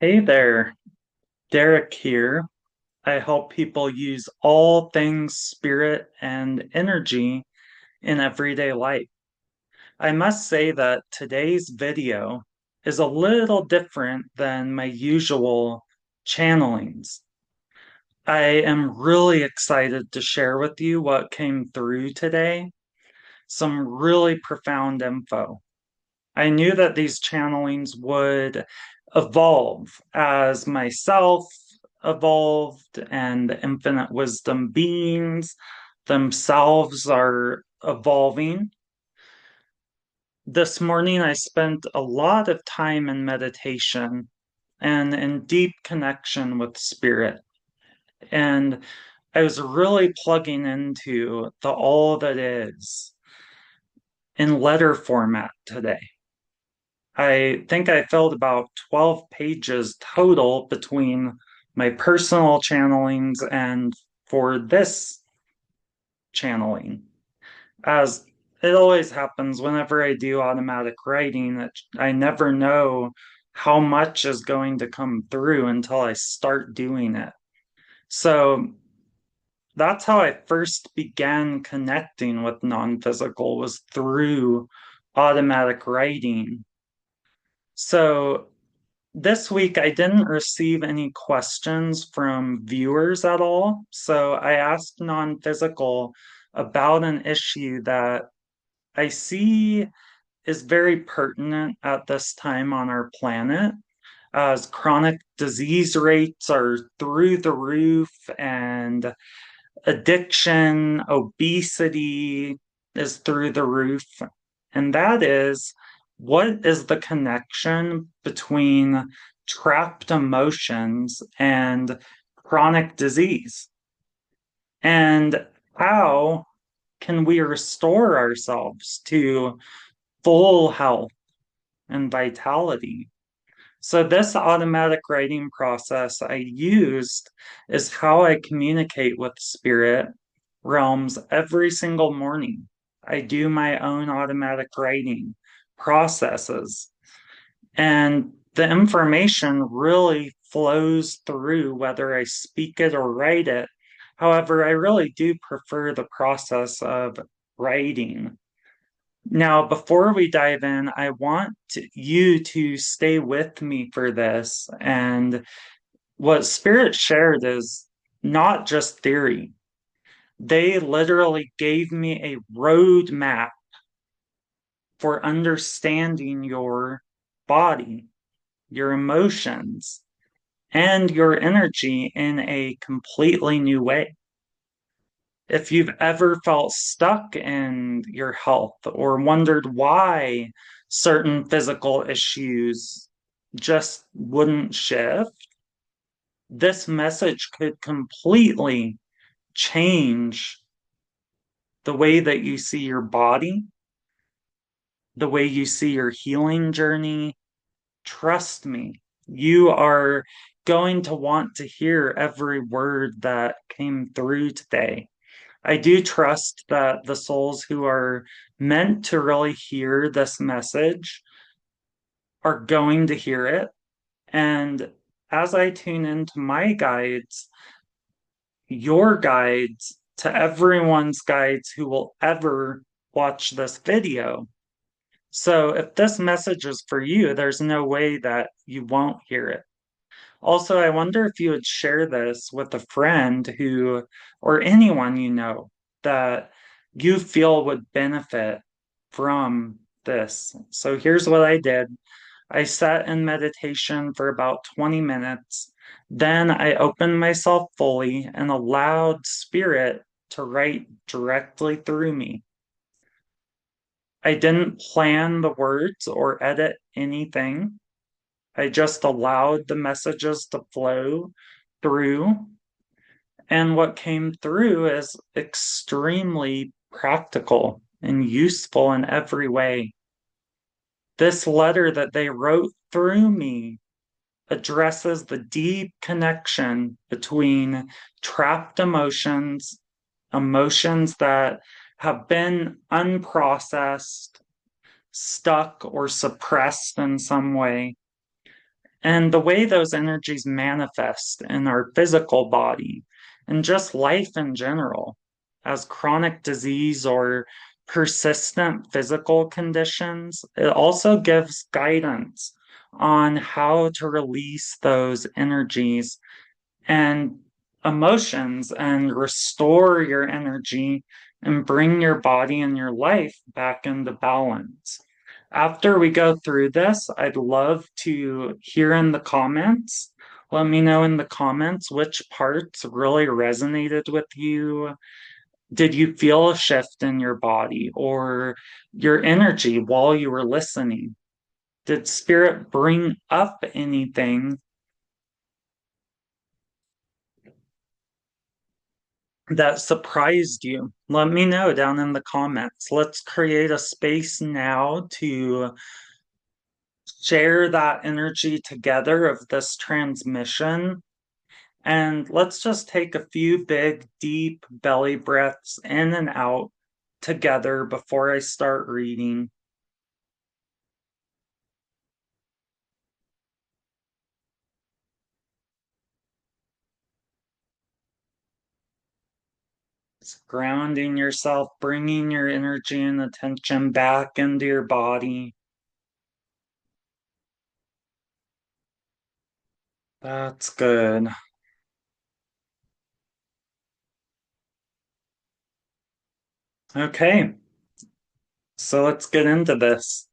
Hey there, Derek here. I help people use all things spirit and energy in everyday life. I must say that today's video is a little different than my usual channelings. I am really excited to share with you what came through today, some really profound info. I knew that these channelings would evolve as myself evolved and the infinite wisdom beings themselves are evolving. This morning, I spent a lot of time in meditation and in deep connection with spirit. And I was really plugging into the all that is in letter format today. I think I filled about 12 pages total between my personal channelings and for this channeling. As it always happens whenever I do automatic writing, I never know how much is going to come through until I start doing it. So that's how I first began connecting with non-physical was through automatic writing. So this week, I didn't receive any questions from viewers at all. So I asked non physical about an issue that I see is very pertinent at this time on our planet, as chronic disease rates are through the roof and addiction, obesity is through the roof. And that is, what is the connection between trapped emotions and chronic disease? And how can we restore ourselves to full health and vitality? So, this automatic writing process I used is how I communicate with spirit realms every single morning. I do my own automatic writing processes, and the information really flows through whether I speak it or write it. However, I really do prefer the process of writing. Now, before we dive in, I want you to stay with me for this. And what Spirit shared is not just theory. They literally gave me a roadmap for understanding your body, your emotions, and your energy in a completely new way. If you've ever felt stuck in your health or wondered why certain physical issues just wouldn't shift, this message could completely change the way that you see your body, the way you see your healing journey. Trust me, you are going to want to hear every word that came through today. I do trust that the souls who are meant to really hear this message are going to hear it. And as I tune into my guides, your guides to everyone's guides who will ever watch this video. So if this message is for you, there's no way that you won't hear it. Also, I wonder if you would share this with a friend who, or anyone you know, that you feel would benefit from this. So here's what I did. I sat in meditation for about 20 minutes. Then I opened myself fully and allowed spirit to write directly through me. I didn't plan the words or edit anything. I just allowed the messages to flow through. And what came through is extremely practical and useful in every way. This letter that they wrote through me addresses the deep connection between trapped emotions, emotions that have been unprocessed, stuck, or suppressed in some way, and the way those energies manifest in our physical body and just life in general as chronic disease or persistent physical conditions. It also gives guidance on how to release those energies and emotions and restore your energy and bring your body and your life back into balance. After we go through this, I'd love to hear in the comments. Let me know in the comments which parts really resonated with you. Did you feel a shift in your body or your energy while you were listening? Did spirit bring up anything that surprised you? Let me know down in the comments. Let's create a space now to share that energy together of this transmission. And let's just take a few big, deep belly breaths in and out together before I start reading. Just grounding yourself, bringing your energy and attention back into your body. That's good. Okay, so let's get into this.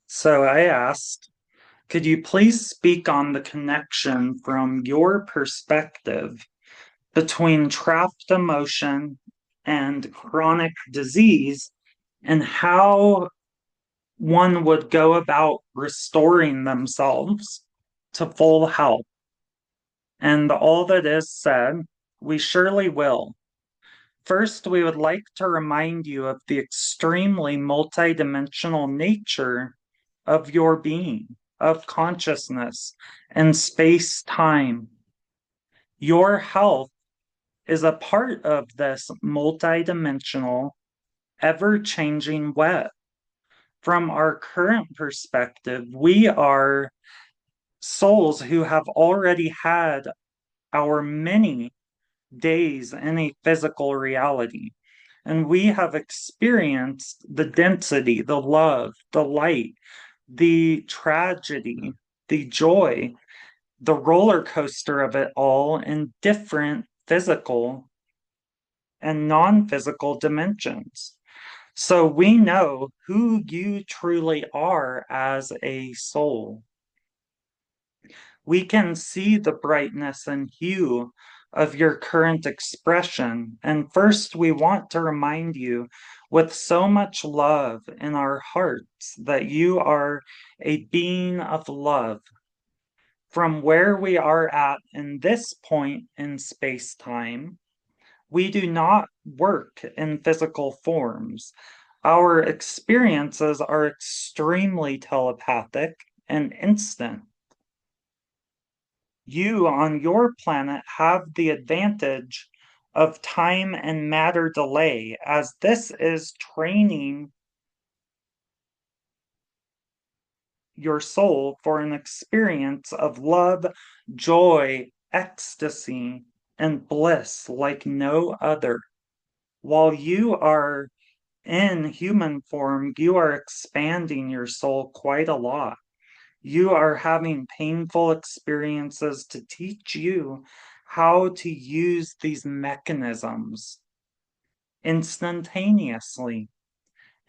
So I asked, could you please speak on the connection from your perspective between trapped emotion and chronic disease and how one would go about restoring themselves to full health? And all that is said, we surely will. First, we would like to remind you of the extremely multidimensional nature of your being, of consciousness and space time. Your health is a part of this multidimensional, ever changing web. From our current perspective, we are souls who have already had our many days in a physical reality. And we have experienced the density, the love, the light, the tragedy, the joy, the roller coaster of it all in different physical and non physical dimensions. So we know who you truly are as a soul. We can see the brightness and hue of your current expression. And first, we want to remind you with so much love in our hearts that you are a being of love. From where we are at in this point in space time, we do not work in physical forms. Our experiences are extremely telepathic and instant. You on your planet have the advantage of time and matter delay, as this is training your soul for an experience of love, joy, ecstasy, and bliss like no other. While you are in human form, you are expanding your soul quite a lot. You are having painful experiences to teach you how to use these mechanisms instantaneously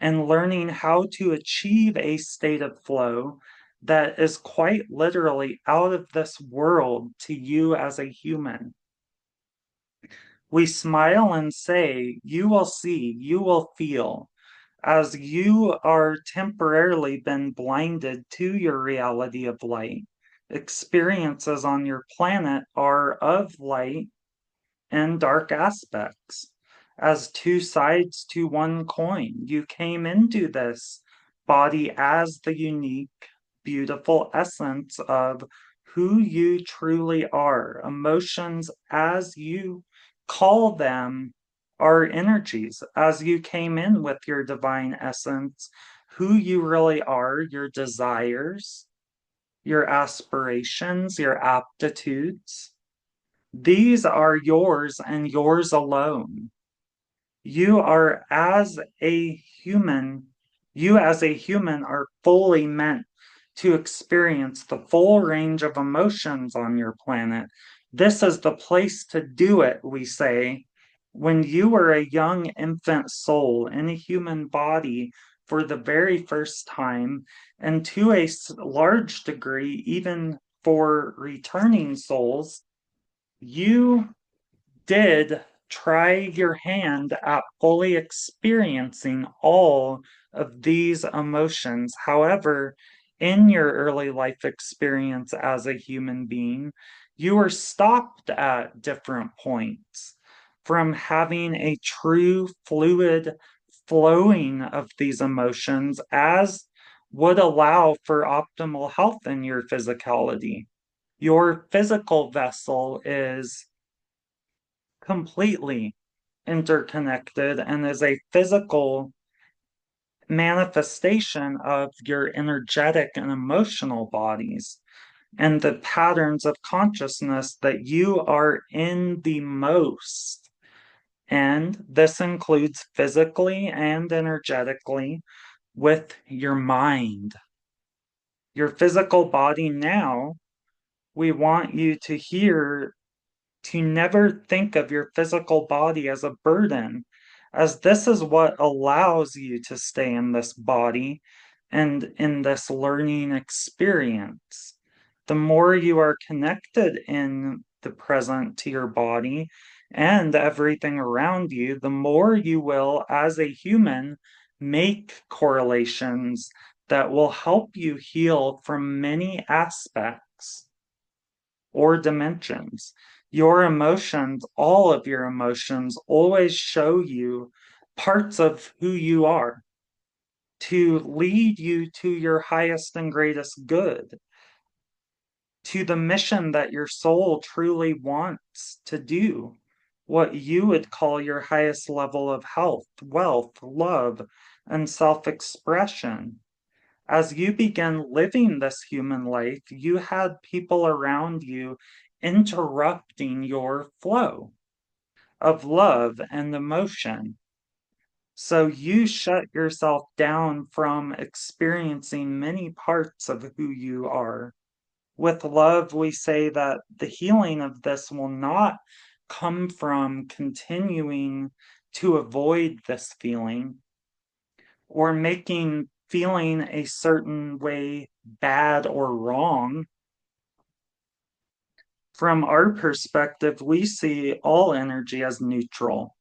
and learning how to achieve a state of flow that is quite literally out of this world to you as a human. We smile and say, you will see, you will feel, as you are temporarily been blinded to your reality of light. Experiences on your planet are of light and dark aspects as two sides to one coin. You came into this body as the unique, beautiful essence of who you truly are. Emotions, as you call them, are energies. As you came in with your divine essence, who you really are, your desires, your aspirations, your aptitudes. These are yours and yours alone. You are as a human, you as a human are fully meant to experience the full range of emotions on your planet. This is the place to do it, we say. When you were a young infant soul in a human body for the very first time, and to a large degree, even for returning souls, you did try your hand at fully experiencing all of these emotions. However, in your early life experience as a human being, you were stopped at different points from having a true fluid flowing of these emotions as would allow for optimal health in your physicality. Your physical vessel is completely interconnected and is a physical manifestation of your energetic and emotional bodies and the patterns of consciousness that you are in the most. And this includes physically and energetically with your mind. Your physical body now, we want you to hear to never think of your physical body as a burden, as this is what allows you to stay in this body and in this learning experience. The more you are connected in the present to your body and everything around you, the more you will, as a human, make correlations that will help you heal from many aspects or dimensions. Your emotions, all of your emotions, always show you parts of who you are to lead you to your highest and greatest good, to the mission that your soul truly wants to do, what you would call your highest level of health, wealth, love, and self expression. As you began living this human life, you had people around you interrupting your flow of love and emotion. So you shut yourself down from experiencing many parts of who you are. With love, we say that the healing of this will not come from continuing to avoid this feeling or making feeling a certain way bad or wrong. From our perspective, we see all energy as neutral.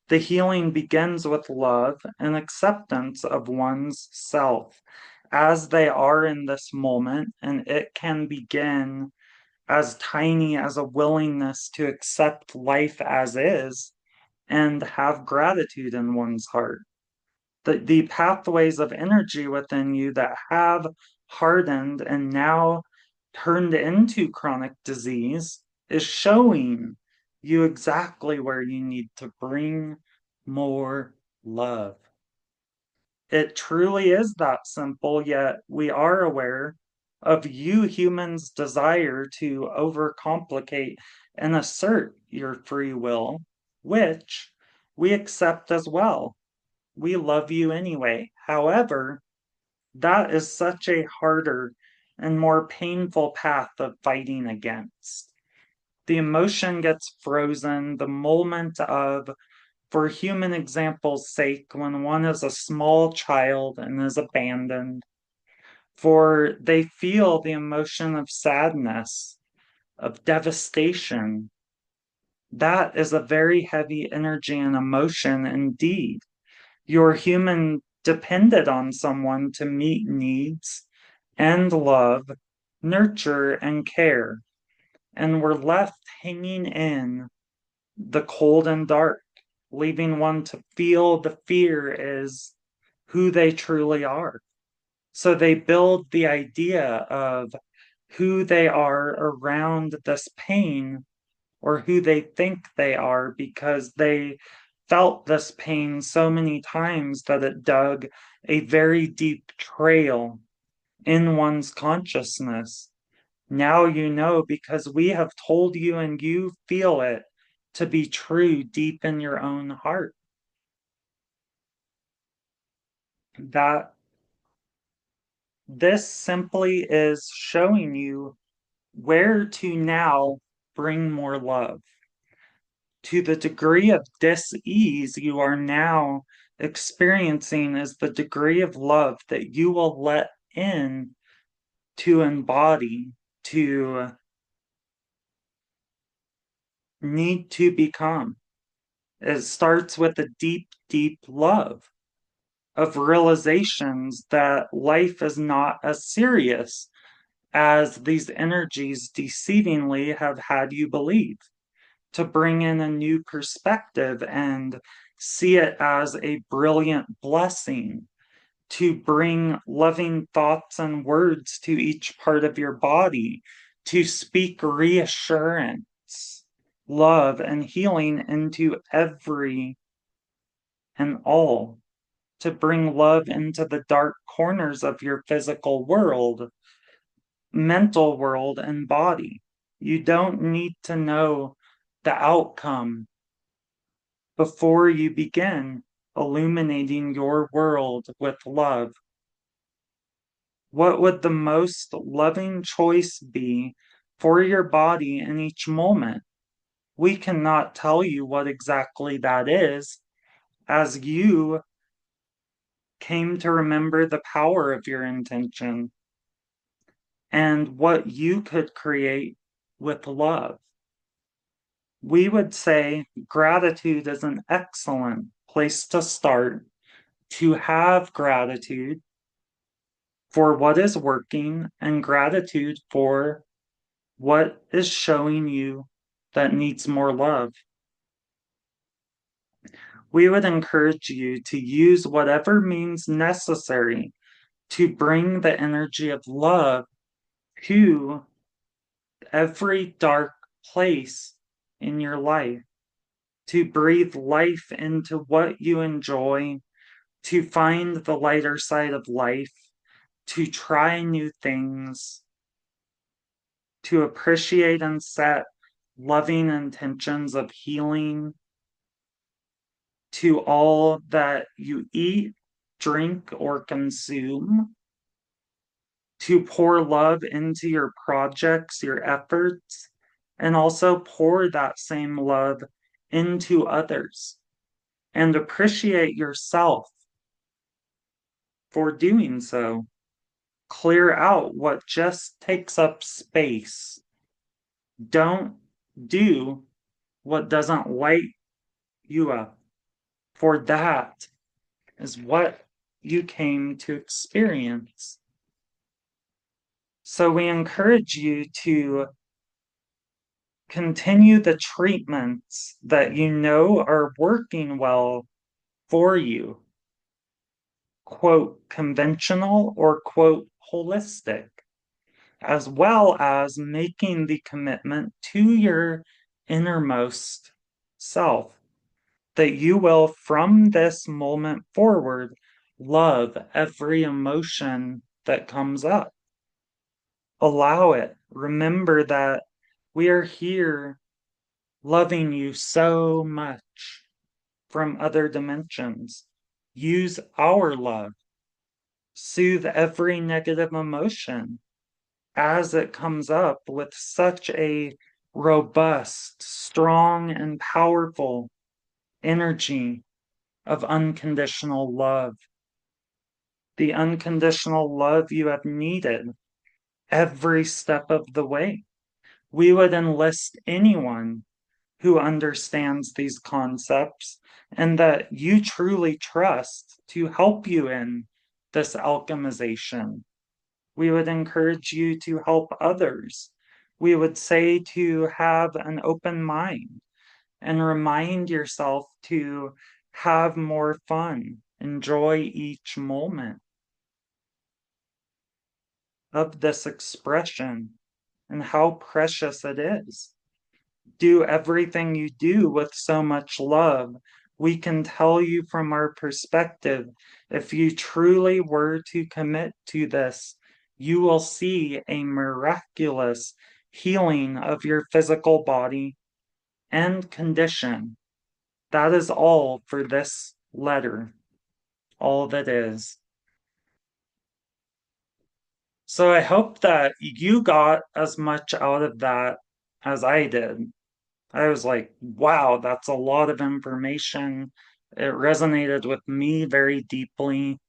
The healing begins with love and acceptance of one's self as they are in this moment, and it can begin as tiny as a willingness to accept life as is and have gratitude in one's heart. The pathways of energy within you that have hardened and now turned into chronic disease is showing you exactly where you need to bring more love. It truly is that simple, yet we are aware of you humans' desire to overcomplicate and assert your free will, which we accept as well. We love you anyway. However, that is such a harder and more painful path of fighting against. The emotion gets frozen the moment of, for human example's sake, when one is a small child and is abandoned, for they feel the emotion of sadness, of devastation. That is a very heavy energy and emotion indeed. Your human depended on someone to meet needs and love, nurture, and care, and were left hanging in the cold and dark, leaving one to feel the fear is who they truly are. So they build the idea of who they are around this pain or who they think they are because they felt this pain so many times that it dug a very deep trail in one's consciousness. Now you know because we have told you and you feel it to be true deep in your own heart. That this simply is showing you where to now bring more love. To the degree of dis-ease you are now experiencing is the degree of love that you will let in to embody, to need to become. It starts with a deep, deep love of realizations that life is not as serious as these energies deceivingly have had you believe, to bring in a new perspective and see it as a brilliant blessing, to bring loving thoughts and words to each part of your body, to speak reassurance, love, and healing into every and all, to bring love into the dark corners of your physical world, mental world, and body. You don't need to know the outcome before you begin illuminating your world with love. What would the most loving choice be for your body in each moment? We cannot tell you what exactly that is, as you came to remember the power of your intention and what you could create with love. We would say gratitude is an excellent place to start, to have gratitude for what is working and gratitude for what is showing you that needs more love. We would encourage you to use whatever means necessary to bring the energy of love to every dark place in your life, to breathe life into what you enjoy, to find the lighter side of life, to try new things, to appreciate and set loving intentions of healing to all that you eat, drink, or consume, to pour love into your projects, your efforts, and also pour that same love into others and appreciate yourself for doing so. Clear out what just takes up space. Don't do what doesn't light you up, for that is what you came to experience. So we encourage you to continue the treatments that you know are working well for you, quote, conventional or quote, holistic, as well as making the commitment to your innermost self that you will, from this moment forward, love every emotion that comes up. Allow it. Remember that we are here loving you so much from other dimensions. Use our love. Soothe every negative emotion as it comes up with such a robust, strong, and powerful energy of unconditional love. The unconditional love you have needed every step of the way. We would enlist anyone who understands these concepts and that you truly trust to help you in this alchemization. We would encourage you to help others. We would say to have an open mind and remind yourself to have more fun, enjoy each moment of this expression and how precious it is. Do everything you do with so much love. We can tell you from our perspective, if you truly were to commit to this, you will see a miraculous healing of your physical body and condition. That is all for this letter, all that is. So I hope that you got as much out of that as I did. I was like, wow, that's a lot of information. It resonated with me very deeply.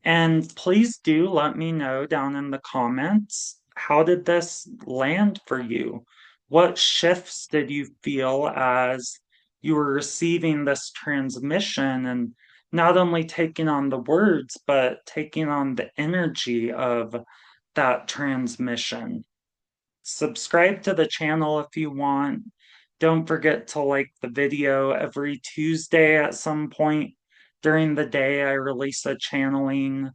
And please do let me know down in the comments, how did this land for you? What shifts did you feel as you were receiving this transmission and not only taking on the words, but taking on the energy of that transmission? Subscribe to the channel if you want. Don't forget to like the video. Every Tuesday at some point during the day, I release a channeling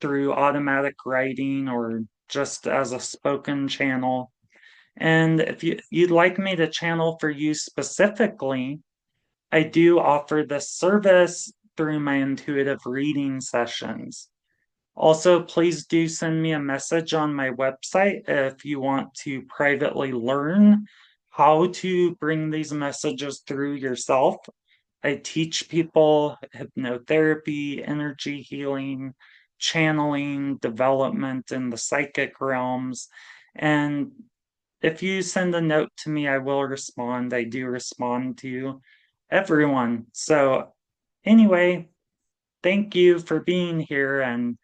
through automatic writing or just as a spoken channel. And if you'd like me to channel for you specifically, I do offer this service through my intuitive reading sessions. Also, please do send me a message on my website if you want to privately learn how to bring these messages through yourself. I teach people hypnotherapy, energy healing, channeling, development in the psychic realms. And if you send a note to me, I will respond. I do respond to everyone. So, anyway, thank you for being here and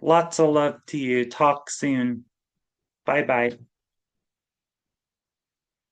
lots of love to you. Talk soon. Bye bye.